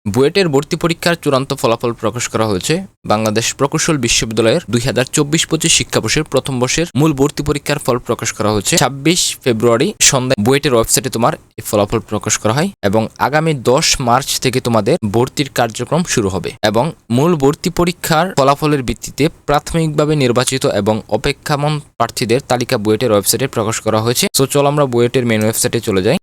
বুয়েটের ভর্তি পরীক্ষার চূড়ান্ত ফলাফল প্রকাশ করা হয়েছে। বাংলাদেশ প্রকৌশল বিশ্ববিদ্যালয়ের 2024-25 শিক্ষাবর্ষের প্রথম বর্ষের মূল ভর্তি পরীক্ষার ফল প্রকাশ করা হয়েছে 26 ফেব্রুয়ারি সন্ধ্যায় বুয়েটের ওয়েবসাইটে তোমার এই ফলাফল প্রকাশ করা হয় এবং আগামী 10 মার্চ থেকে তোমাদের ভর্তির কার্যক্রম শুরু হবে এবং মূল ভর্তি পরীক্ষার ফলাফলের ভিত্তিতে প্রাথমিকভাবে নির্বাচিত এবং অপেক্ষামান প্রার্থীদের তালিকা বুয়েটের ওয়েবসাইটে প্রকাশ করা হয়েছে। তো চলো আমরা বুয়েটের মেন ওয়েবসাইটে চলে যাই।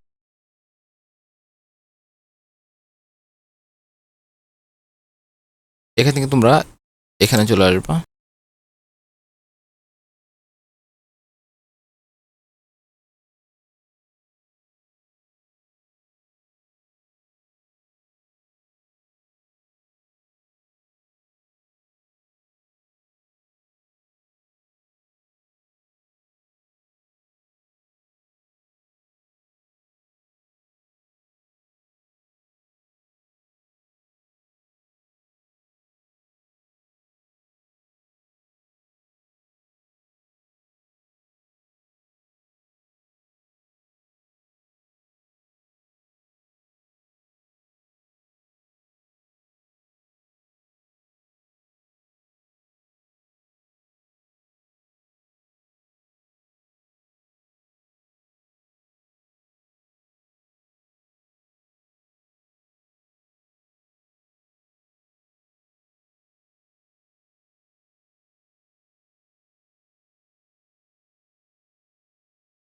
এখান থেকে তোমরা এখানে চলে আসবা।